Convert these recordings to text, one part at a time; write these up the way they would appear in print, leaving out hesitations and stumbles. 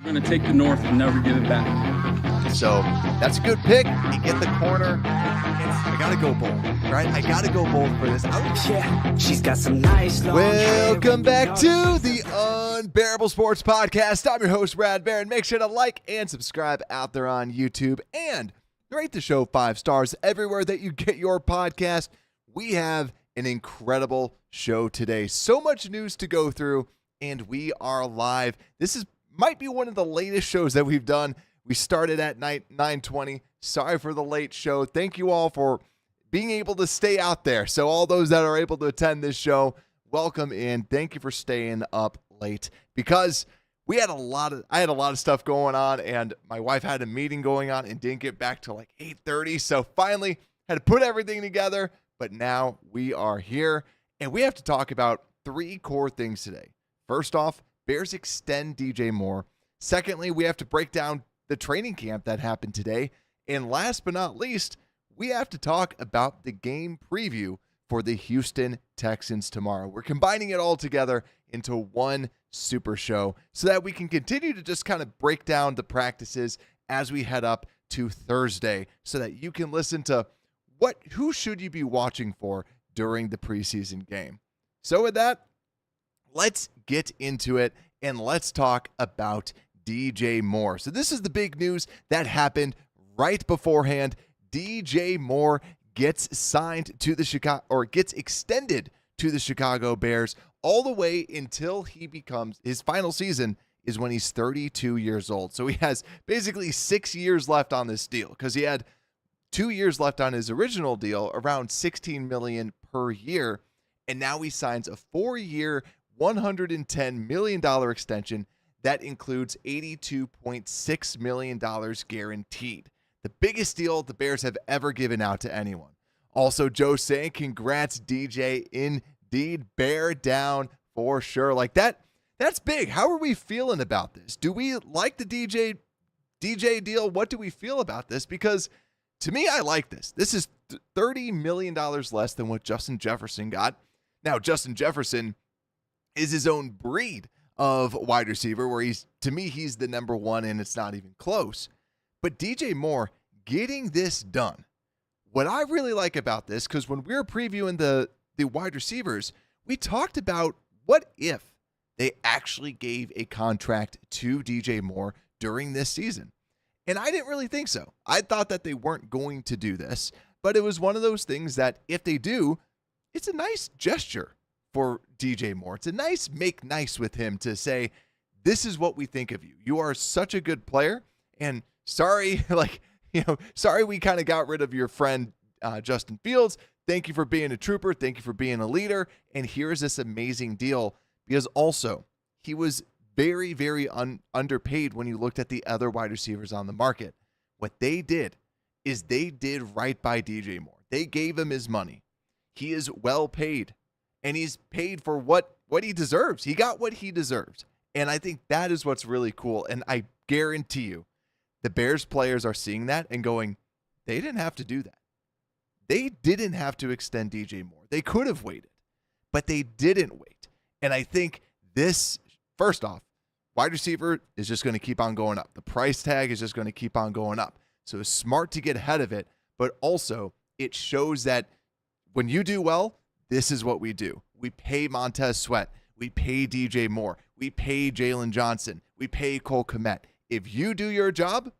We're going to take the North and never give it back. So that's a good pick. You get the corner. I got to go bold, right? I got to go bold for this. Yeah, she's got some nice long Welcome back to the Unbearable Sports Podcast. I'm your host, Brad Barron. Make sure to like and subscribe out there on YouTube and rate the show 5 stars everywhere that you get your podcast. We have an incredible show today. So much news to go through, and we are live. This might be one of the latest shows that we've done. We started at 9:20. Sorry for the late show. Thank you all for being able to stay out there. So all those that are able to attend this show, welcome in. Thank you for staying up late because I had a lot of stuff going on, and my wife had a meeting going on and didn't get back till like 8:30. So finally had to put everything together, but now we are here, and we have to talk about 3 core things today. First off, Bears extend DJ Moore. Secondly, we have to break down the training camp that happened today. And last but not least, we have to talk about the game preview for the Houston Texans tomorrow. We're combining it all together into one super show so that we can continue to just kind of break down the practices as we head up to Thursday so that you can listen to who should you be watching for during the preseason game. So with that, let's get into it and let's talk about DJ Moore. So this is the big news that happened right beforehand. DJ Moore gets signed to the Chicago, or gets extended to the Chicago Bears all the way until his final season is when he's 32 years old. So he has basically 6 years left on this deal because he had 2 years left on his original deal, around $16 million per year. And now he signs a 4-year, $110 million extension that includes $82.6 million guaranteed. The biggest deal the Bears have ever given out to anyone. Also, Joe saying, congrats, DJ. Indeed, bear down for sure. Like that's big. How are we feeling about this? Do we like the DJ deal? What do we feel about this? Because to me, I like this. This is $30 million less than what Justin Jefferson got. Now, Justin Jefferson is his own breed of wide receiver where he's the number one and it's not even close. But DJ Moore getting this done. What I really like about this, because when we were previewing the wide receivers, we talked about what if they actually gave a contract to DJ Moore during this season. And I didn't really think so. I thought that they weren't going to do this, but it was one of those things that if they do, it's a nice gesture for DJ Moore. It's a nice make nice with him to say, this is what we think of you. You are such a good player. And sorry we kind of got rid of your friend, Justin Fields. Thank you for being a trooper. Thank you for being a leader. And here's this amazing deal because also he was very, very underpaid when you looked at the other wide receivers on the market. What they did is they did right by DJ Moore. They gave him his money. He is well paid. And he's paid for what he deserves. He got what he deserves. And I think that is what's really cool. And I guarantee you, the Bears players are seeing that and going, they didn't have to do that. They didn't have to extend DJ Moore. They could have waited, but they didn't wait. And I think this, first off, wide receiver is just going to keep on going up. The price tag is just going to keep on going up. So it's smart to get ahead of it, but also it shows that when you do well, this is what we do. We pay Montez Sweat. We pay DJ Moore. We pay Jalen Johnson. We pay Cole Kmet. If you do your job,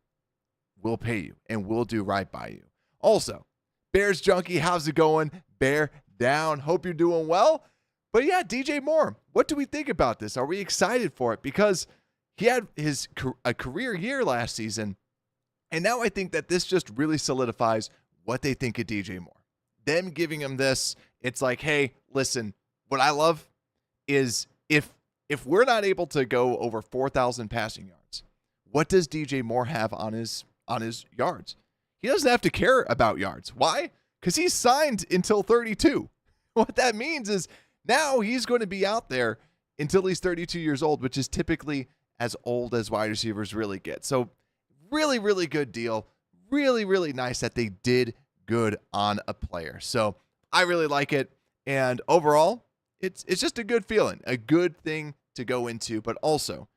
we'll pay you and we'll do right by you. Also, Bears Junkie, how's it going? Bear down. Hope you're doing well. But yeah, DJ Moore, what do we think about this? Are we excited for it? Because he had a career year last season, and now I think that this just really solidifies what they think of DJ Moore. Them giving him this, it's like, hey, listen, what I love is if we're not able to go over 4,000 passing yards, what does DJ Moore have on his yards? He doesn't have to care about yards. Why? Because he's signed until 32. What that means is now he's going to be out there until he's 32 years old, which is typically as old as wide receivers really get. So really, really good deal. Really, really nice that they did good on a player. So I really like it. And overall, it's just a good feeling, a good thing to go into. But also,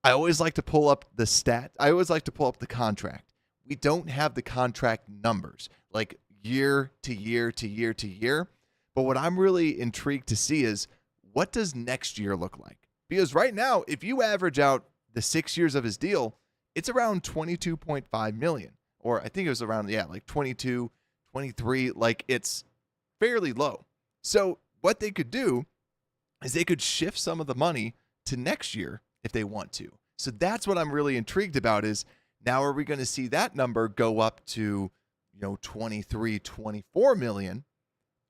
I always like to pull up the stat. I always like to pull up the contract. We don't have the contract numbers, like year to year to year to year. But what I'm really intrigued to see is, what does next year look like? Because right now, if you average out the 6 years of his deal, it's around $22.5 million. Or I think it was around, like 22, 23. Like, it's fairly low. So what they could do is they could shift some of the money to next year if they want to. So that's what I'm really intrigued about, is now are we going to see that number go up to, 23, 24 million,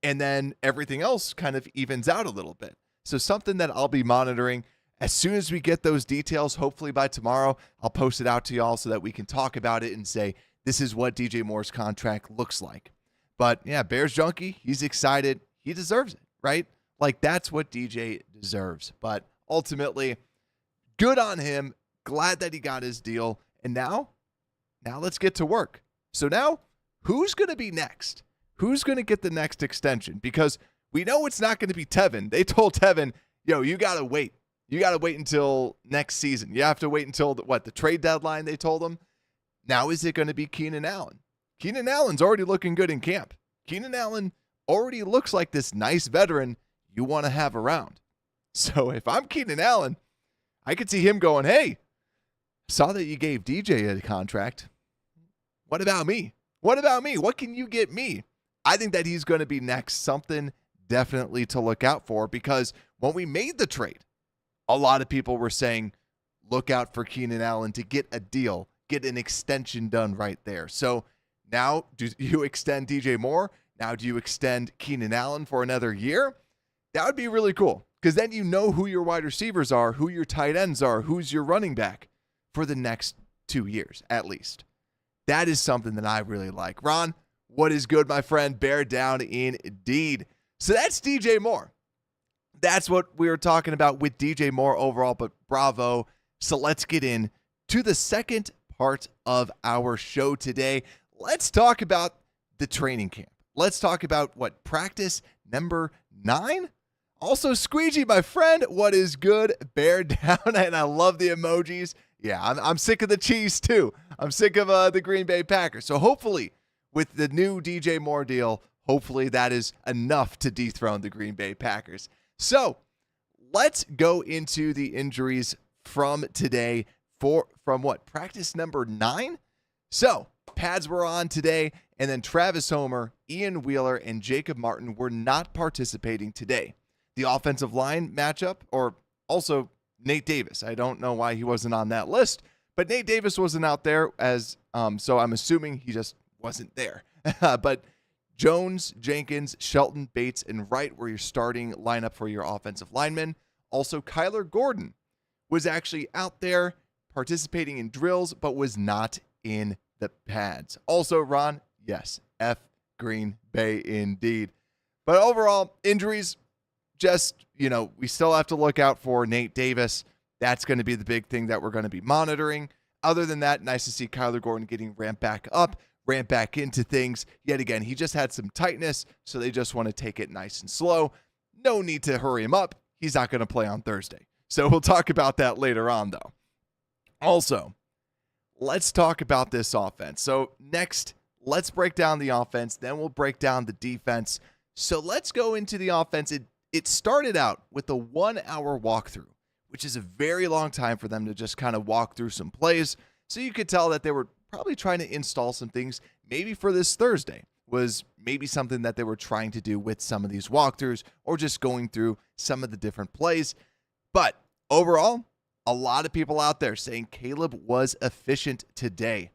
and then everything else kind of evens out a little bit. So something that I'll be monitoring. As soon as we get those details, hopefully by tomorrow, I'll post it out to y'all so that we can talk about it and say, this is what DJ Moore's contract looks like. But yeah, Bears Junkie, he's excited. He deserves it, right? Like, that's what DJ deserves. But ultimately, good on him. Glad that he got his deal. And now let's get to work. So now, who's going to be next? Who's going to get the next extension? Because we know it's not going to be Tevin. They told Tevin, you got to wait. You got to wait until next season. You have to wait until the trade deadline, they told him. Now is it going to be Keenan Allen? Keenan Allen's already looking good in camp. Keenan Allen already looks like this nice veteran you want to have around. So if I'm Keenan Allen, I could see him going, hey, saw that you gave DJ a contract. What about me? What about me? What can you get me? I think that he's going to be next. Something definitely to look out for, because when we made the trade, a lot of people were saying, look out for Keenan Allen to get a deal, get an extension done right there. So now, do you extend DJ Moore? Now, do you extend Keenan Allen for another year? That would be really cool, because then you know who your wide receivers are, who your tight ends are, who's your running back for the next 2 years at least. That is something that I really like. Ron, what is good, my friend? Bear down indeed. So that's DJ Moore. That's what we were talking about with DJ Moore overall, but bravo. So let's get in to the second part of our show today. Let's talk about the training camp. Let's talk about practice number 9? Also, Squeegee, my friend, what is good? Bear down, and I love the emojis. Yeah, I'm sick of the cheese too. I'm sick of the Green Bay Packers. So hopefully, with the new DJ Moore deal, hopefully that is enough to dethrone the Green Bay Packers. So let's go into the injuries from today from practice number 9? So pads were on today, and then Travis Homer, Ian Wheeler, and Jacob Martin were not participating today. The offensive line matchup, or also Nate Davis. I don't know why he wasn't on that list, but Nate Davis wasn't out there, so I'm assuming he just wasn't there. But Jones, Jenkins, Shelton, Bates, and Wright were your starting lineup for your offensive linemen. Also, Kyler Gordon was actually out there participating in drills, but was not in the pads. Also, Ron, yes, F Green Bay indeed. But overall, injuries, just, we still have to look out for Nate Davis. That's going to be the big thing that we're going to be monitoring. Other than that, nice to see Kyler Gordon getting ramped back up, ramped back into things. Yet again, he just had some tightness, so they just want to take it nice and slow. No need to hurry him up. He's not going to play on Thursday. So we'll talk about that later on, though. Also, let's talk about this offense. So next, let's break down the offense. Then we'll break down the defense. So let's go into the offense. It started out with a 1-hour walkthrough, which is a very long time for them to just kind of walk through some plays. So you could tell that they were probably trying to install some things, maybe for this Thursday, was maybe something that they were trying to do with some of these walkthroughs, or just going through some of the different plays. But overall, a lot of people out there saying Caleb was efficient today.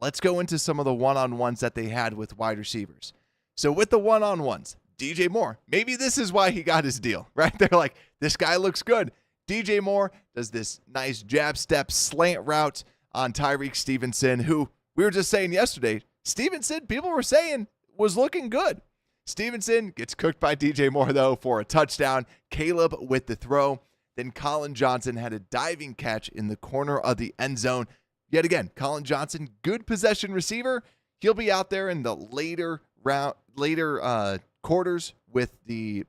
Let's go into some of the one-on-ones that they had with wide receivers. So with the one-on-ones, DJ Moore, maybe this is why he got his deal, right? They're like, this guy looks good. DJ Moore does this nice jab step slant route on Tyreek Stevenson, who we were just saying yesterday, Stevenson, people were saying, was looking good. Stevenson gets cooked by DJ Moore, though, for a touchdown. Caleb with the throw. Then Colin Johnson had a diving catch in the corner of the end zone. Yet again, Colin Johnson, good possession receiver. He'll be out there in the later quarters with the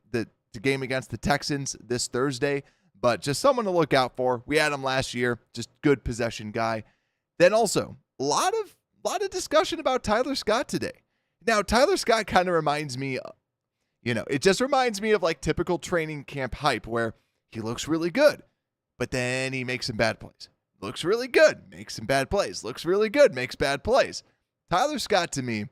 game against the Texans this Thursday. but just someone to look out for. We had him last year, just good possession guy. Then also, a lot of discussion about Tyler Scott today. Now, Tyler Scott kind of reminds me, it just reminds me of like typical training camp hype where he looks really good, but then he makes some bad plays. Looks really good, makes some bad plays. Looks really good, makes bad plays. Tyler Scott, to me,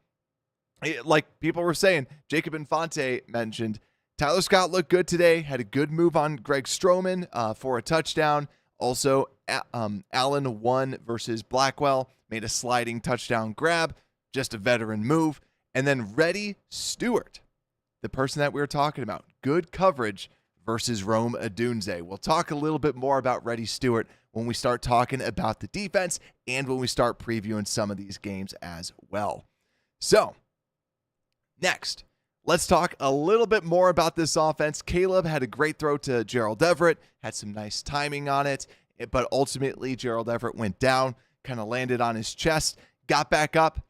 like people were saying, Jacob Infante mentioned, Tyler Scott looked good today, had a good move on Greg Stroman for a touchdown. Also, Allen won versus Blackwell, made a sliding touchdown grab, just a veteran move. And then Reddy Stewart, the person that we were talking about, good coverage versus Rome Odunze. We'll talk a little bit more about Reddy Stewart when we start talking about the defense and when we start previewing some of these games as well. So, next, let's talk a little bit more about this offense. Caleb had a great throw to Gerald Everett, had some nice timing on it, but ultimately Gerald Everett went down, kind of landed on his chest, got back up.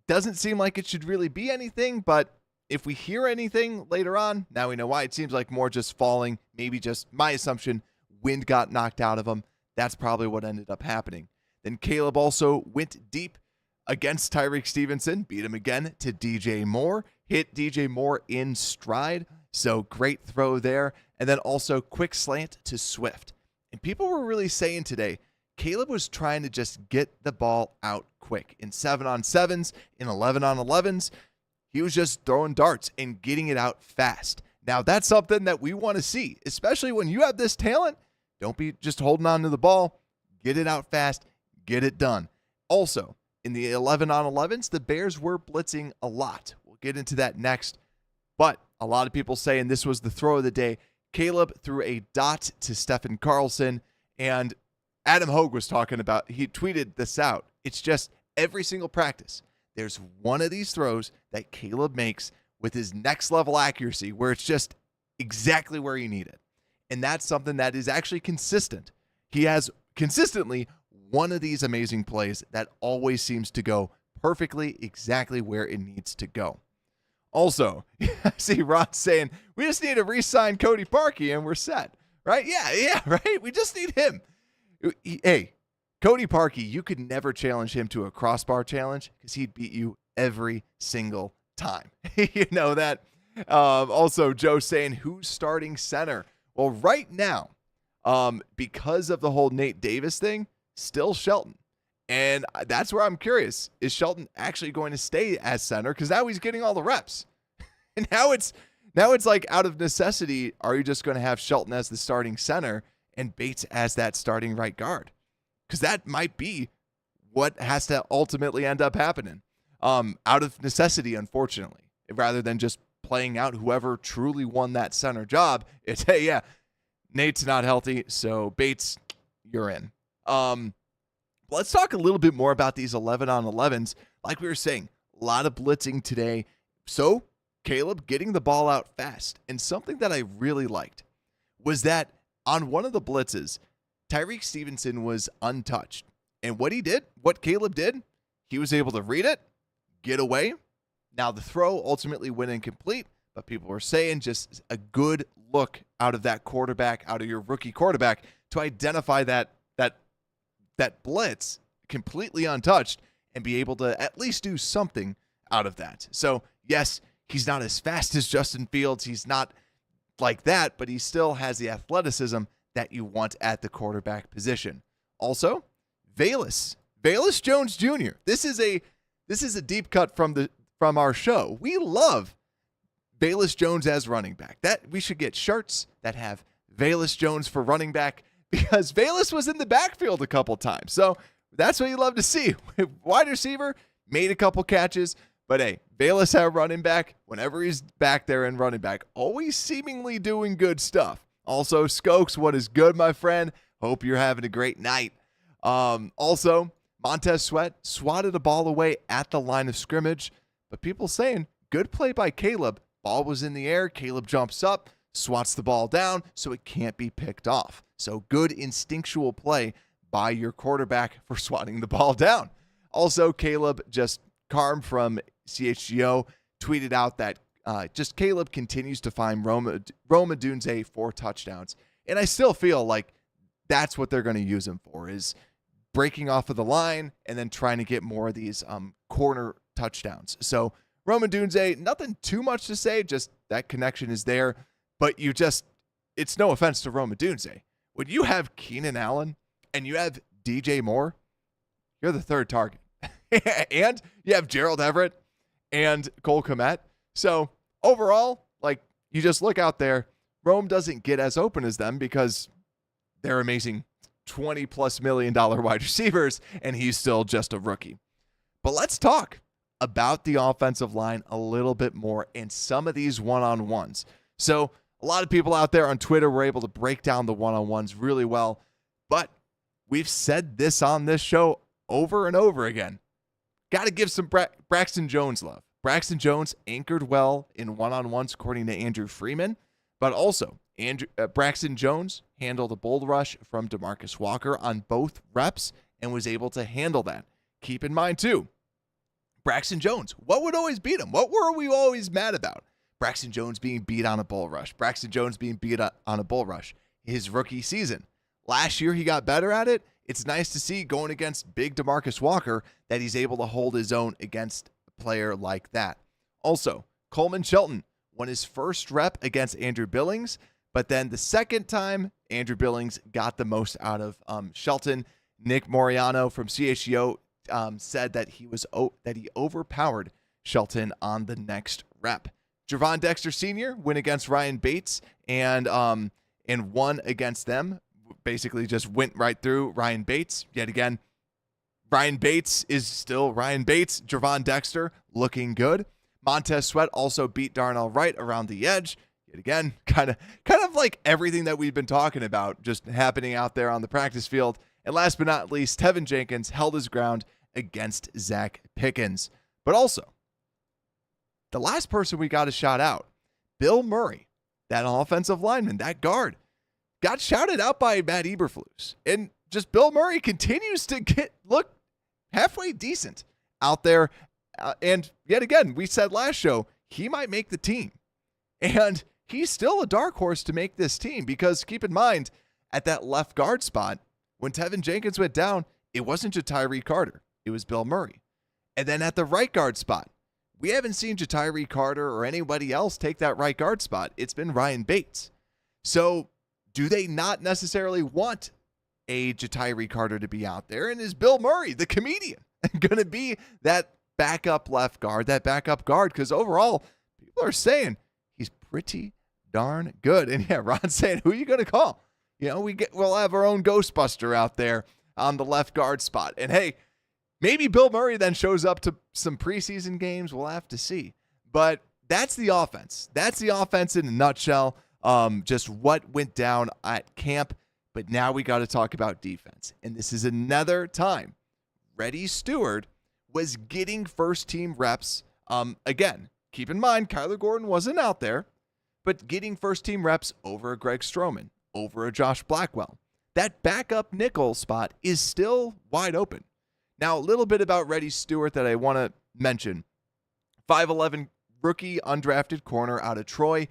Doesn't seem like it should really be anything, but if we hear anything later on, now we know why. It seems like more just falling, maybe just my assumption, wind got knocked out of him. That's probably what ended up happening. Then Caleb also went deep against Tyreek Stevenson, beat him again to DJ Moore, hit DJ Moore in stride. So great throw there. And then also quick slant to Swift. And people were really saying today, Caleb was trying to just get the ball out quick. In 7-on-7s, in 11-on-11s, he was just throwing darts and getting it out fast. Now, that's something that we want to see, especially when you have this talent. Don't be just holding on to the ball. Get it out fast. Get it done. Also, in the 11-on-11s, the Bears were blitzing a lot. We'll get into that next. But a lot of people saying this was the throw of the day. Caleb threw a dot to Stephen Carlson, and Adam Hogue was talking about, he tweeted this out. It's just every single practice, there's one of these throws that Caleb makes with his next level accuracy where it's just exactly where you need it. And that's something that is actually consistent. He has consistently one of these amazing plays that always seems to go perfectly exactly where it needs to go. Also, I see Ron saying, we just need to re-sign Cody Parkey and we're set. Right? Yeah, right? We just need him. Hey, Cody Parkey, you could never challenge him to a crossbar challenge because he'd beat you every single time. You know that? Also, Joe saying, who's starting center? Well, right now, because of the whole Nate Davis thing, still Shelton. And that's where I'm curious. Is Shelton actually going to stay as center? Because now he's getting all the reps. And now it's like out of necessity, are you just going to have Shelton as the starting center and Bates as that starting right guard? Because that might be what has to ultimately end up happening. Out of necessity, unfortunately, rather than just playing out whoever truly won that center job. It's, hey, yeah, Nate's not healthy, so Bates, you're in. Let's talk a little bit more about these 11-on-11s. Like we were saying, a lot of blitzing today. So Caleb getting the ball out fast. And something that I really liked was that on one of the blitzes, Tyreek Stevenson was untouched. And what Caleb did, he was able to read it, get away. Now the throw ultimately went incomplete, but people were saying just a good look out of that quarterback, out of your rookie quarterback, to identify that blitz completely untouched and be able to at least do something out of that. So yes, he's not as fast as Justin Fields. He's not like that, but he still has the athleticism that you want at the quarterback position. Also, Velus Jones Jr. This is a deep cut from our show. We love Velus Jones as running back. That we should get shirts that have Velus Jones for running back, because Velus was in the backfield a couple times. So that's what you love to see. Wide receiver, made a couple catches, but hey, Velus at running back, whenever he's back there in running back, always seemingly doing good stuff. Also, Skokes, what is good, my friend? Hope you're having a great night. Also, Montez Sweat swatted a ball away at the line of scrimmage, but people saying, good play by Caleb. Ball was in the air, Caleb jumps up, swats the ball down, so it can't be picked off. So good instinctual play by your quarterback for swatting the ball down. Also, Caleb, just Carm from CHGO, tweeted out that just Caleb continues to find Rome Odunze 4 touchdowns. And I still feel like that's what they're going to use him for, is breaking off of the line and then trying to get more of these corner touchdowns. So Rome Odunze, nothing too much to say, just that connection is there. But it's no offense to Rome Odunze. When you have Keenan Allen and you have DJ Moore, you're the third target. And you have Gerald Everett and Cole Kmet. So overall, like, you just look out there, Rome doesn't get as open as them because they're amazing $20+ million wide receivers, and he's still just a rookie. But let's talk about the offensive line a little bit more and some of these one-on-ones. So a lot of people out there on Twitter were able to break down the one-on-ones really well, but we've said this on this show over and over again. Got to give some Braxton Jones love. Braxton Jones anchored well in one-on-ones according to Andrew Freeman, but also Braxton Jones handled a bull rush from DeMarcus Walker on both reps and was able to handle that. Keep in mind, too, Braxton Jones, what would always beat him? What were we always mad about? Braxton Jones being beat on a bull rush. Braxton Jones being beat on a bull rush his rookie season. Last year, he got better at it. It's nice to see going against big DeMarcus Walker that he's able to hold his own against a player like that. Also, Coleman Shelton won his first rep against Andrew Billings, but then the second time, Andrew Billings got the most out of Shelton. Nick Moriano from CHGO said that he overpowered Shelton on the next rep. Javon Dexter Sr. went against Ryan Bates and won against them. Basically just went right through Ryan Bates. Yet again, Ryan Bates is still Ryan Bates. Javon Dexter looking good. Montez Sweat also beat Darnell Wright around the edge. Yet again, kind of like everything that we've been talking about just happening out there on the practice field. And last but not least, Tevin Jenkins held his ground against Zach Pickens. But also, the last person we got to shout out, Bill Murray, that offensive lineman, that guard, got shouted out by Matt Eberflus. And just Bill Murray continues to look halfway decent out there. And yet again, we said last show, he might make the team. And he's still a dark horse to make this team because keep in mind, at that left guard spot, when Tevin Jenkins went down, it wasn't Jatyree Carter. It was Bill Murray. And then at the right guard spot, we haven't seen Jatyree Carter or anybody else take that right guard spot. It's been Ryan Bates. So do they not necessarily want a Jatyree Carter to be out there? And is Bill Murray, the comedian, going to be that backup left guard, that backup guard? Because overall, people are saying he's pretty darn good. And yeah, Ron's saying, who are you going to call? You know, we'll have our own Ghostbuster out there on the left guard spot. And hey, maybe Bill Murray then shows up to some preseason games. We'll have to see. But that's the offense. That's the offense in a nutshell. Just what went down at camp. But now we got to talk about defense. And this is another time Reddy Stewart was getting first-team reps. Again, keep in mind, Kyler Gordon wasn't out there, but getting first-team reps over a Greg Stroman, over a Josh Blackwell. That backup nickel spot is still wide open. Now, a little bit about Reddy Stewart that I want to mention. 5'11" rookie undrafted corner out of Troy.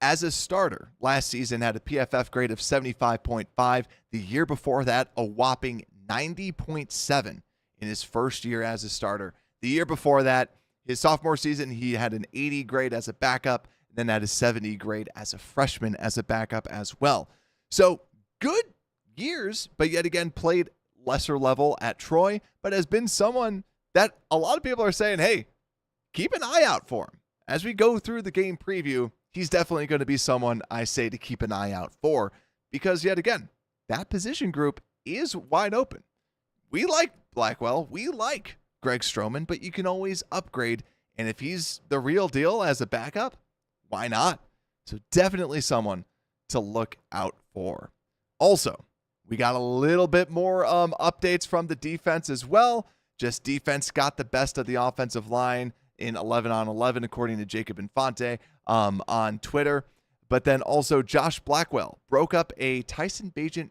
As a starter, last season had a PFF grade of 75.5. The year before that, a whopping 90.7 in his first year as a starter. The year before that, his sophomore season, he had an 80 grade as a backup, then had a 70 grade as a freshman as a backup as well. So good years, but yet again played lesser level at Troy, but has been someone that a lot of people are saying, hey, keep an eye out for him. As we go through the game preview, he's definitely going to be someone I say to keep an eye out for because, yet again, that position group is wide open. We like Blackwell. We like Greg Stroman, but you can always upgrade. And if he's the real deal as a backup, why not? So definitely someone to look out for. Also, we got a little bit more updates from the defense as well. Just defense got the best of the offensive line in 11-on-11, according to Jacob Infante on Twitter. But then also Josh Blackwell broke up a Tyson Bagent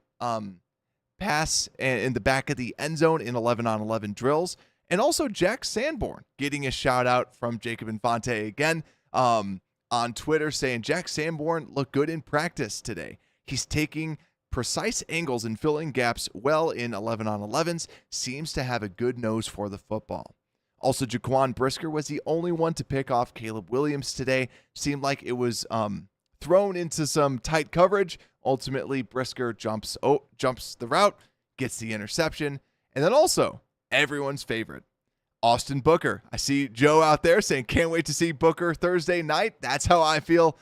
pass in the back of the end zone in 11-on-11 drills. And also Jack Sanborn getting a shout out from Jacob Infante again on Twitter saying Jack Sanborn looked good in practice today. He's taking precise angles and filling gaps well in 11-on-11s, seems to have a good nose for the football. Also, Jaquan Brisker was the only one to pick off Caleb Williams today. Seemed like it was thrown into some tight coverage. Ultimately, Brisker jumps the route, gets the interception, and then also everyone's favorite, Austin Booker. I see Joe out there saying, can't wait to see Booker Thursday night. That's how I feel.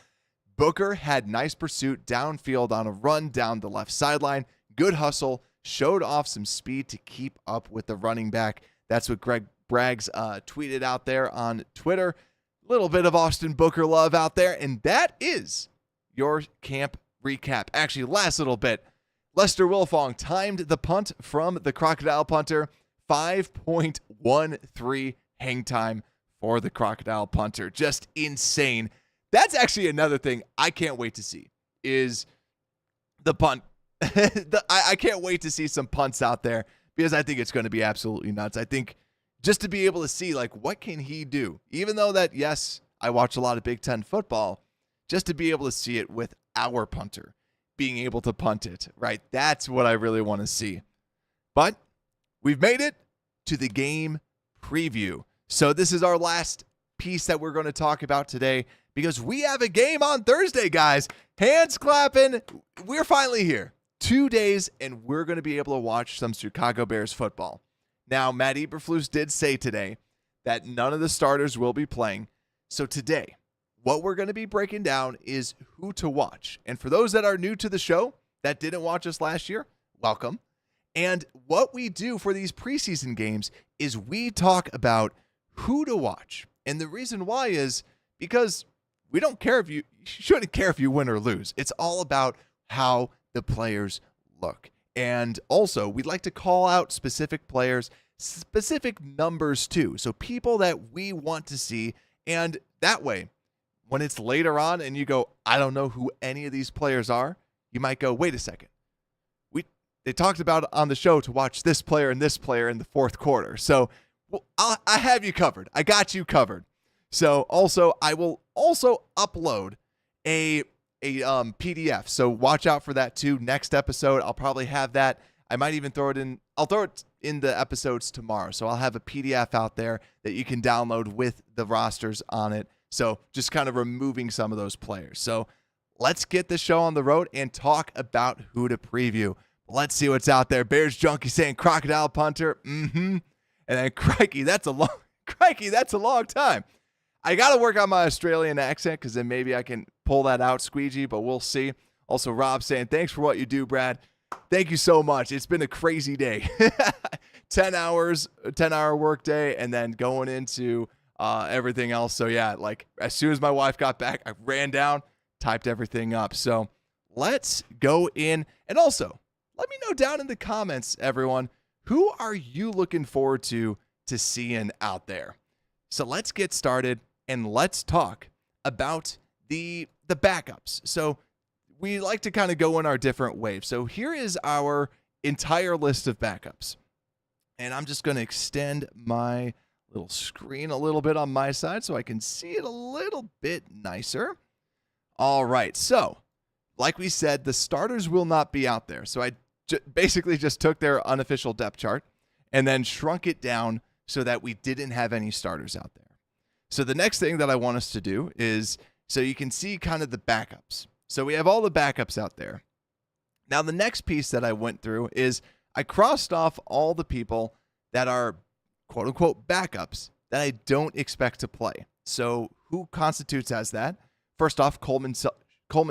Booker had nice pursuit downfield on a run down the left sideline. Good hustle. Showed off some speed to keep up with the running back. That's what Greg Braggs tweeted out there on Twitter. A little bit of Austin Booker love out there. And that is your camp recap. Actually, last little bit. Lester Wilfong timed the punt from the Crocodile punter. 5.13 hang time for the Crocodile punter. Just insane. That's actually another thing I can't wait to see is the punt. I can't wait to see some punts out there because I think it's going to be absolutely nuts. I think just to be able to see, like, what can he do? Even though that, yes, I watch a lot of Big Ten football, just to be able to see it with our punter being able to punt it, right? That's what I really want to see. But we've made it to the game preview. So this is our last piece that we're going to talk about today because we have a game on Thursday, guys. Hands clapping. We're finally here. 2 days, and we're going to be able to watch some Chicago Bears football. Now, Matt Eberflus did say today that none of the starters will be playing. So today, what we're going to be breaking down is who to watch. And for those that are new to the show that didn't watch us last year, welcome. And what we do for these preseason games is we talk about who to watch. And the reason why is because we don't care if you shouldn't care if you win or lose. It's all about how the players look. And also, we'd like to call out specific players, specific numbers too. So people that we want to see. And that way, when it's later on and you go, I don't know who any of these players are, you might go, wait a second. They talked about on the show to watch this player and this player in the fourth quarter. So I have you covered. I got you covered. So also, I will also upload a PDF. So watch out for that too. Next episode, I'll probably have that. I might even throw it in. I'll throw it in the episodes tomorrow. So I'll have a PDF out there that you can download with the rosters on it. So just kind of removing some of those players. So let's get the show on the road and talk about who to preview. Let's see what's out there. Bears Junkie saying Crocodile punter. And then crikey, that's a long time. I got to work on my Australian accent because then maybe I can pull that out, squeegee, but we'll see. Also, Rob saying, thanks for what you do, Brad. Thank you so much. It's been a crazy day. 10-hour work day, and then going into everything else. So, yeah, like as soon as my wife got back, I ran down, typed everything up. So let's go in. And also, let me know down in the comments, everyone, who are you looking forward to seeing out there? So let's get started and let's talk about the backups. So we like to kind of go in our different waves. So here is our entire list of backups. And I'm just going to extend my little screen a little bit on my side so I can see it a little bit nicer. All right. So like we said, the starters will not be out there. So I basically just took their unofficial depth chart and then shrunk it down so that we didn't have any starters out there. So the next thing that I want us to do is, so you can see kind of the backups. So we have all the backups out there. Now the next piece that I went through is I crossed off all the people that are quote unquote backups that I don't expect to play. So who constitutes as that? First off, Coleman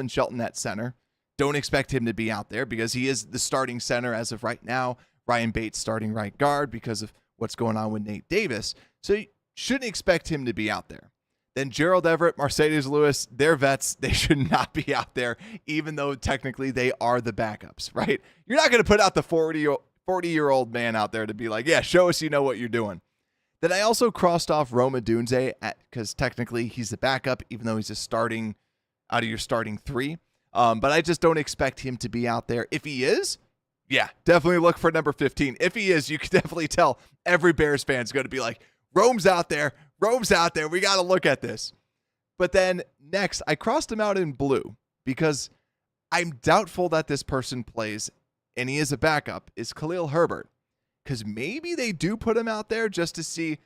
Shelton at center. Don't expect him to be out there because he is the starting center as of right now. Ryan Bates starting right guard because of what's going on with Nate Davis. So you shouldn't expect him to be out there. Then Gerald Everett, Mercedes Lewis, they're vets. They should not be out there, even though technically they are the backups, right? You're not going to put out the 40-year-old man out there to be like, yeah, show us you know what you're doing. Then I also crossed off Roma Dunze because technically he's the backup, even though he's a starting out of your starting three. But I just don't expect him to be out there. If he is, yeah, definitely look for number 15. If he is, you can definitely tell every Bears fan is going to be like, Rome's out there. We got to look at this. But then next, I crossed him out in blue because I'm doubtful that this person plays, and he is a backup, is Khalil Herbert. Because maybe they do put him out there just to see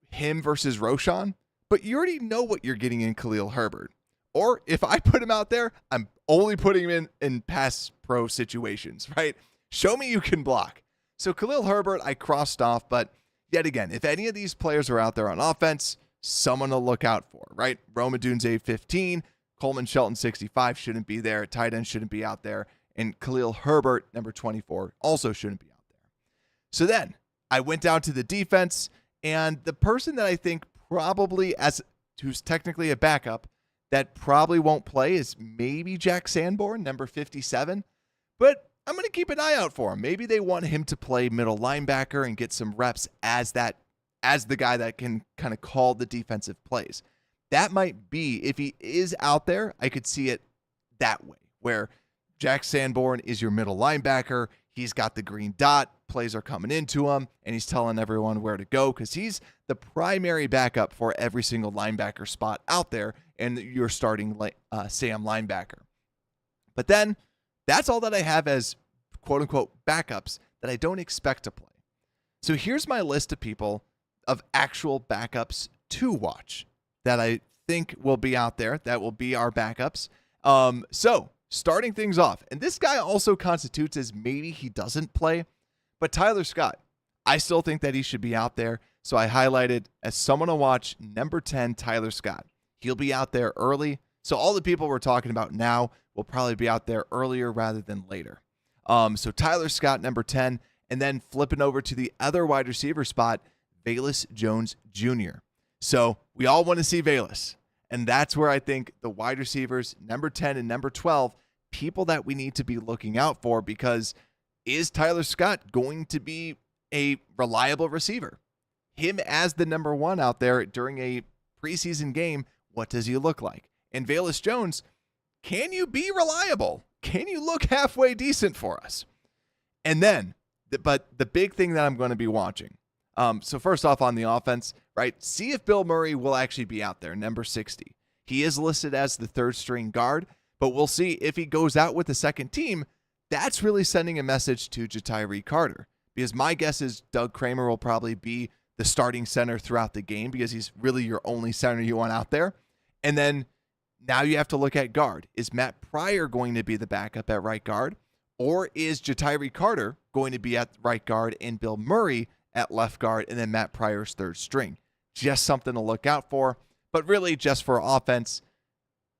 him versus Roshan, but you already know what you're getting in Khalil Herbert. Or if I put him out there, I'm only putting him in pass pro situations, right? Show me you can block. So Khalil Herbert, I crossed off, but yet again, if any of these players are out there on offense, someone to look out for, right? Rome Odunze 15, Coleman Shelton 65 shouldn't be there. Tight end shouldn't be out there. And Khalil Herbert, number 24, also shouldn't be out there. So then I went down to the defense, and the person that I think probably, who's technically a backup, that probably won't play is maybe Jack Sanborn, number 57. But I'm going to keep an eye out for him. Maybe they want him to play middle linebacker and get some reps as the guy that can kind of call the defensive plays. That might be, if he is out there, I could see it that way, where Jack Sanborn is your middle linebacker. He's got the green dot. Plays are coming into him, and he's telling everyone where to go because he's the primary backup for every single linebacker spot out there, and you're starting Sam linebacker. But then that's all that I have as quote-unquote backups that I don't expect to play. So here's my list of people of actual backups to watch that I think will be out there, that will be our backups. So starting things off, and this guy also constitutes as maybe he doesn't play, but Tyler Scott, I still think that he should be out there. So I highlighted as someone to watch, number 10, Tyler Scott. He'll be out there early. So all the people we're talking about now will probably be out there earlier rather than later. So Tyler Scott, number 10, and then flipping over to the other wide receiver spot, Velus Jones Jr. So we all want to see Velus. And that's where I think the wide receivers, number 10 and number 12, people that we need to be looking out for, because is Tyler Scott going to be a reliable receiver? Him as the number 1 out there during a preseason game, what does he look like? And Velus Jones, can you be reliable? Can you look halfway decent for us? And then, but the big thing that I'm going to be watching. So first off on the offense, right? See if Bill Murray will actually be out there, number 60. He is listed as the third string guard, but we'll see if he goes out with the second team. That's really sending a message to Ja'Tyre Carter, because my guess is Doug Kramer will probably be the starting center throughout the game because he's really your only center you want out there. And then now you have to look at guard. Is Matt Pryor going to be the backup at right guard, or is Ja'Tyre Carter going to be at right guard and Bill Murray at left guard and then Matt Pryor's third string? Just something to look out for, but really just for offense,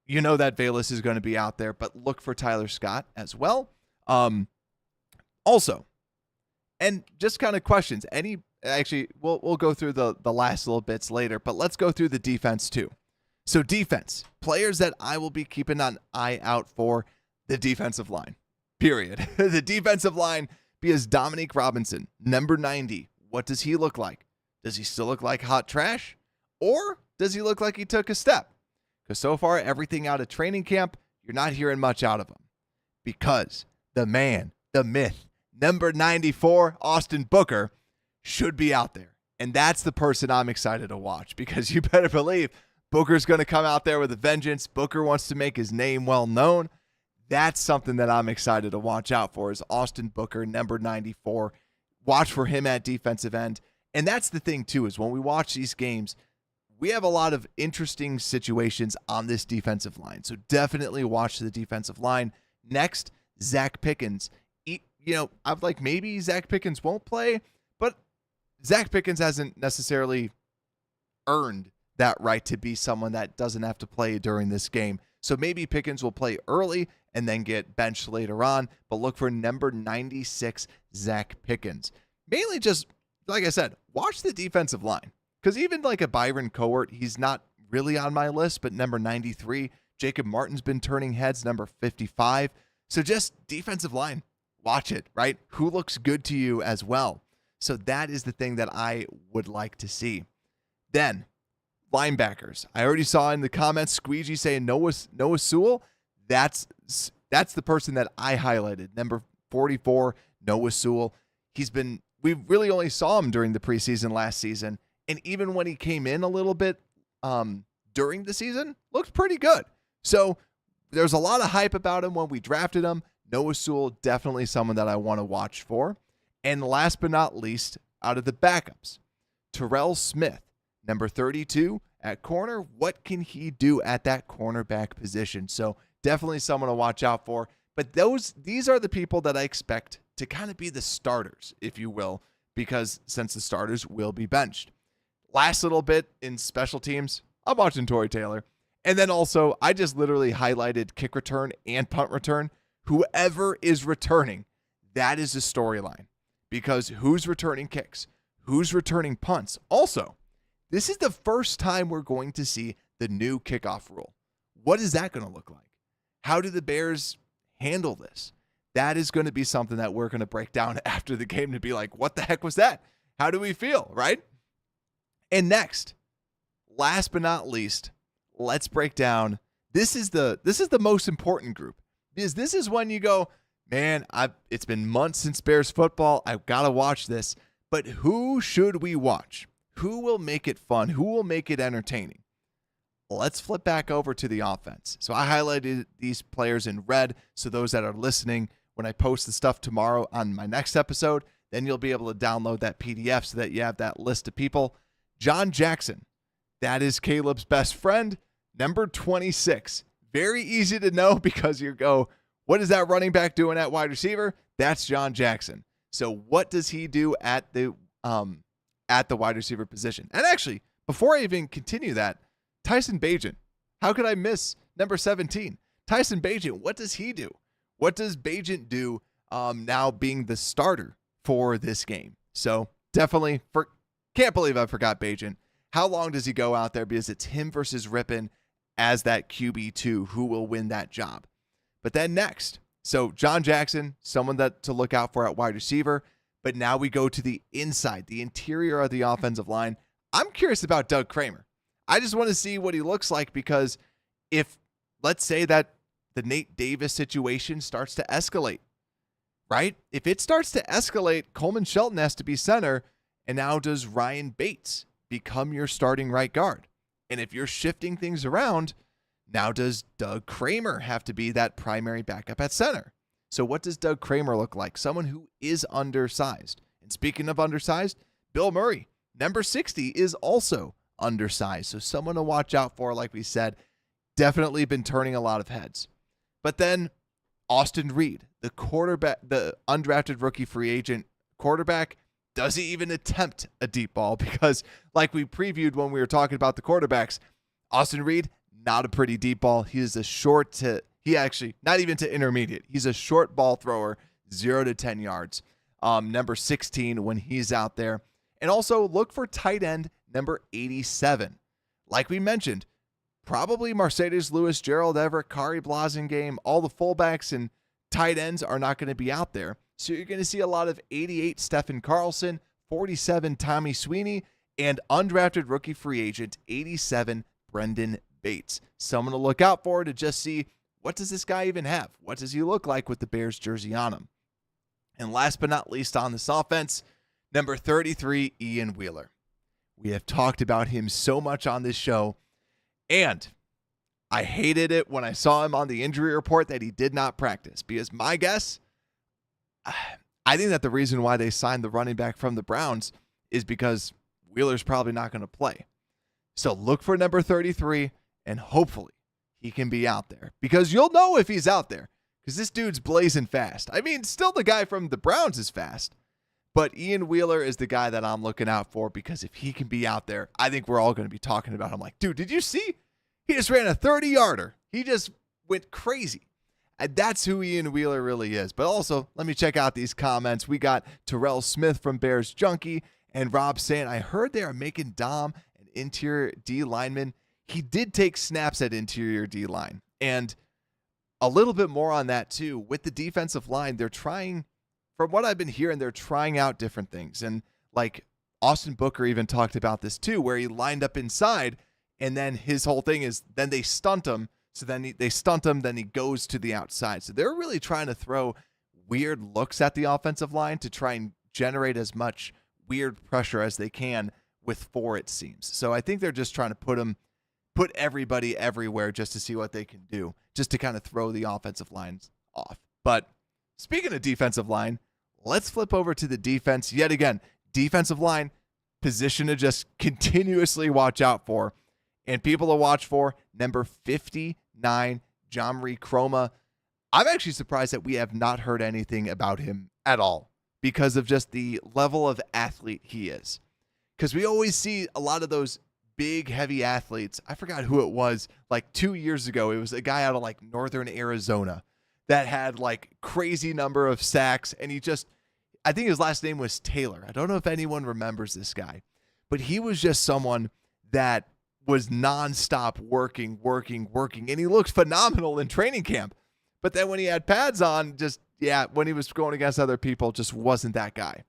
you know that Velus is going to be out there, but look for Tyler Scott as well. Also, and just kind of questions. We'll go through the last little bits later, but let's go through the defense too. So defense, players that I will be keeping an eye out for, the defensive line, period. The defensive line, because Dominique Robinson, number 90, what does he look like? Does he still look like hot trash? Or does he look like he took a step? Because so far, everything out of training camp, you're not hearing much out of him. Because the man, the myth, number 94, Austin Booker, should be out there. And that's the person I'm excited to watch, because you better believe Booker's going to come out there with a vengeance. Booker wants to make his name well known. That's something that I'm excited to watch out for, is Austin Booker, number 94. Watch for him at defensive end. And that's the thing, too, is when we watch these games, we have a lot of interesting situations on this defensive line. So definitely watch the defensive line. Next, Zach Pickens. I'm like, maybe Zach Pickens won't play, but Zach Pickens hasn't necessarily earned that right to be someone that doesn't have to play during this game. So maybe Pickens will play early and then get benched later on, but look for number 96, Zach Pickens. Mainly just, like I said, watch the defensive line. Because even like a Byron Cowart, he's not really on my list, but number 93, Jacob Martin's been turning heads, number 55. So just defensive line, watch it, right? Who looks good to you as well? So that is the thing that I would like to see. Then, linebackers. I already saw in the comments Squeegee saying Noah Sewell. That's the person that I highlighted. Number 44, Noah Sewell. We really only saw him during the preseason last season. And even when he came in a little bit during the season, looked pretty good. So there's a lot of hype about him when we drafted him. Noah Sewell, definitely someone that I want to watch for. And last but not least, out of the backups, Terrell Smith, number 32 at corner. What can he do at that cornerback position? So definitely someone to watch out for. But these are the people that I expect to kind of be the starters, if you will, because since the starters will be benched. Last little bit in special teams, I'm watching Tory Taylor. And then also, I just literally highlighted kick return and punt return. Whoever is returning, that is the storyline. Because who's returning kicks? Who's returning punts? Also, this is the first time we're going to see the new kickoff rule. What is that going to look like? How do the Bears handle this? That is going to be something that we're going to break down after the game to be like, what the heck was that? How do we feel, right? And next, last but not least, let's break down. This is the most important group, because this is when you go, man, it's been months since Bears football. I've got to watch this. But who should we watch? Who will make it fun? Who will make it entertaining? Let's flip back over to the offense. So I highlighted these players in red. So those that are listening, when I post the stuff tomorrow on my next episode, then you'll be able to download that PDF so that you have that list of people. John Jackson, that is Caleb's best friend, number 26. Very easy to know because you go, what is that running back doing at wide receiver? That's John Jackson. So what does he do at the wide receiver position? And actually, before I even continue that, Tyson Bagent, how could I miss number 17? Tyson Bagent, what does he do? What does Bagent do now being the starter for this game? So definitely, can't believe I forgot Bagent. How long does he go out there? Because it's him versus Rippon as that QB2 who will win that job. But then next, so John Jackson, someone that to look out for at wide receiver. But now we go to the inside, the interior of the offensive line. I'm curious about Doug Kramer. I just want to see what he looks like, because if, let's say that the Nate Davis situation starts to escalate, right? If it starts to escalate, Coleman Shelton has to be center. And now does Ryan Bates become your starting right guard? And if you're shifting things around, now does Doug Kramer have to be that primary backup at center? So what does Doug Kramer look like? Someone who is undersized. And speaking of undersized, Bill Murray, number 60, is also undersized. So someone to watch out for, like we said, definitely been turning a lot of heads. But then Austin Reed, the quarterback, the undrafted rookie free agent quarterback, does he even attempt a deep ball? Because like we previewed when we were talking about the quarterbacks, Austin Reed, not a pretty deep ball. He is not even to intermediate. He's a short ball thrower, 0 to 10 yards. Number 16 when he's out there. And also look for tight end number 87. Like we mentioned, probably Mercedes Lewis, Gerald Everett, Kari Blasingame, all the fullbacks and tight ends are not going to be out there. So you're going to see a lot of 88 Stephen Carlson, 47 Tommy Sweeney, and undrafted rookie free agent 87 Brendan Bates. Someone to look out for to just see, what does this guy even have? What does he look like with the Bears jersey on him? And last but not least on this offense, number 33, Ian Wheeler. We have talked about him so much on this show, and I hated it when I saw him on the injury report that he did not practice, because my guess, I think that the reason why they signed the running back from the Browns is because Wheeler's probably not going to play. So look for number 33, and hopefully he can be out there, because you'll know if he's out there, because this dude's blazing fast. I mean, still the guy from the Browns is fast, but Ian Wheeler is the guy that I'm looking out for, because if he can be out there, I think we're all going to be talking about him like, dude, did you see? He just ran a 30-yarder. He just went crazy. And that's who Ian Wheeler really is. But also, let me check out these comments. We got Terrell Smith from Bears Junkie and Rob saying, I heard they are making Dom an interior D lineman. He did take snaps at interior D line. And a little bit more on that too. With the defensive line, they're trying, from what I've been hearing, they're trying out different things. And like Austin Booker even talked about this too, where he lined up inside, and then his whole thing is then they stunt him. So then they stunt him, then he goes to the outside. So they're really trying to throw weird looks at the offensive line to try and generate as much weird pressure as they can with 4, it seems. So I think they're just trying to put him put everybody everywhere just to see what they can do, just to kind of throw the offensive lines off. But speaking of defensive line, let's flip over to the defense yet again. Defensive line, position to just continuously watch out for. And people to watch for, number 59, John-Marie Croma. I'm actually surprised that we have not heard anything about him at all because of just the level of athlete he is. Because we always see a lot of those big, heavy athletes. I forgot who it was, like 2 years ago. It was a guy out of like northern Arizona that had like crazy number of sacks. And I think his last name was Taylor. I don't know if anyone remembers this guy, but he was just someone that was nonstop working. And he looked phenomenal in training camp. But then when he had pads on, when he was going against other people, just wasn't that guy.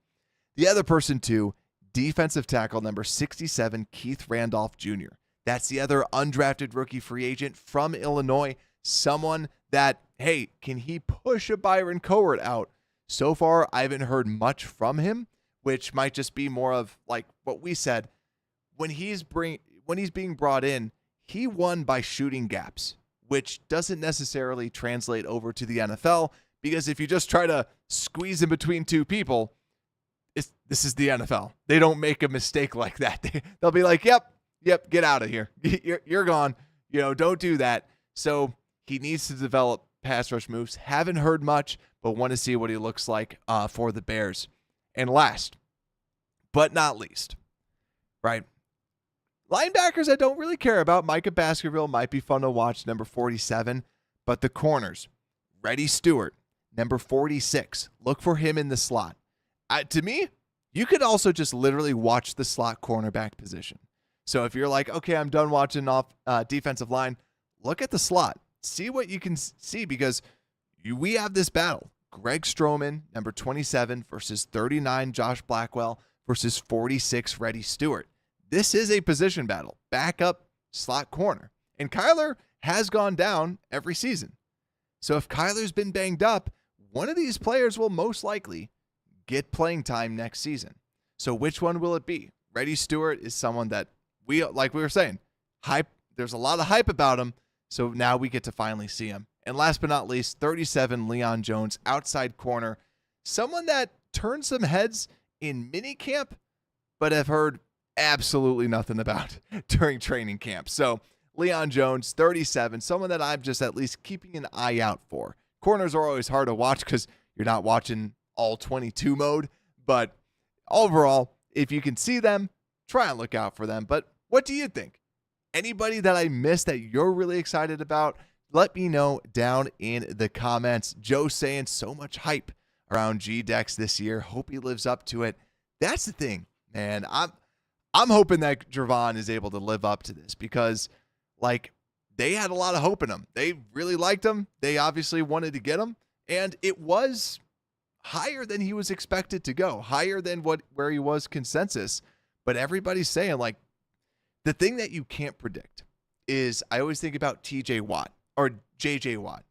The other person too, defensive tackle number 67, Keith Randolph Jr. That's the other undrafted rookie free agent from Illinois. Someone that, hey, can he push a Byron Cowart out? So far, I haven't heard much from him, which might just be more of like what we said. When he's being brought in, he won by shooting gaps, which doesn't necessarily translate over to the NFL, because if you just try to squeeze in between two people, this is the NFL. They don't make a mistake like that. They'll be like, yep, get out of here. You're gone. Don't do that. So he needs to develop pass rush moves. Haven't heard much, but want to see what he looks like for the Bears. And last, but not least, right? Linebackers I don't really care about. Micah Baskerville might be fun to watch, number 47. But the corners, Reddy Stewart, number 46. Look for him in the slot. To me, you could also just literally watch the slot cornerback position. So if you're like, okay, I'm done watching off defensive line, look at the slot. See what you can see, because we have this battle. Greg Stroman, number 27, versus 39, Josh Blackwell, versus 46, Reddy Stewart. This is a position battle. Backup slot corner. And Kyler has gone down every season. So if Kyler's been banged up, one of these players will most likely get playing time next season. So which one will it be? Reddy Stewart is someone that like we were saying, hype. There's a lot of hype about him. So now we get to finally see him. And last but not least, 37, Leon Jones, outside corner. Someone that turned some heads in minicamp, but have heard absolutely nothing about during training camp. So Leon Jones, 37, someone that I'm just at least keeping an eye out for. Corners are always hard to watch because you're not watching all 22 mode. But overall, if you can see them, try and look out for them. But what do you think? Anybody that I missed that you're really excited about, let me know down in the comments. Joe saying so much hype around G-Dex this year. Hope he lives up to it. That's the thing, man. I'm hoping that Javon is able to live up to this, because like they had a lot of hope in him. They really liked him. They obviously wanted to get him, and it was higher than he was expected to go, higher than where he was consensus. But everybody's saying, like, the thing that you can't predict is, I always think about TJ Watt or JJ Watt,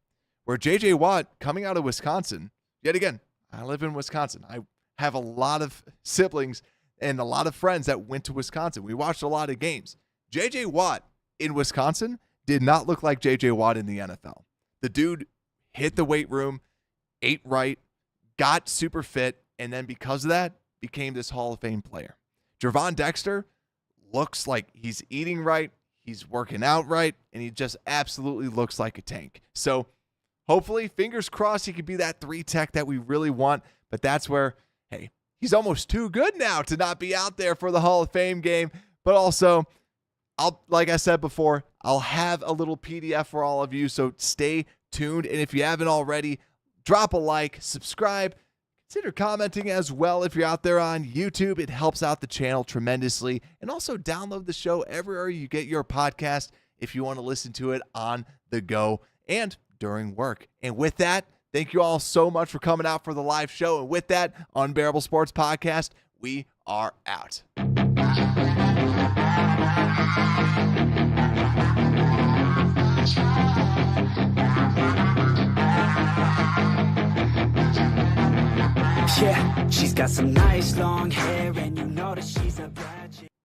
where JJ Watt coming out of Wisconsin, yet again, I live in Wisconsin. I have a lot of siblings and a lot of friends that went to Wisconsin. We watched a lot of games. JJ Watt in Wisconsin did not look like JJ Watt in the NFL. The dude hit the weight room, ate right, got super fit, and then because of that, became this Hall of Fame player. Gervon Dexter looks like he's eating right, he's working out right, and he just absolutely looks like a tank. So hopefully, fingers crossed, he could be that 3 tech that we really want. But that's where, hey, he's almost too good now to not be out there for the Hall of Fame game. But also, like I said before, I'll have a little PDF for all of you, so stay tuned. And if you haven't already, drop a like, subscribe, consider commenting as well if you're out there on YouTube. It helps out the channel tremendously. And also download the show everywhere you get your podcast if you want to listen to it on the go and during work. And with that, thank you all so much for coming out for the live show. And with that, Unbearable Sports Podcast, we are out. Yeah, she's got some nice long hair and you know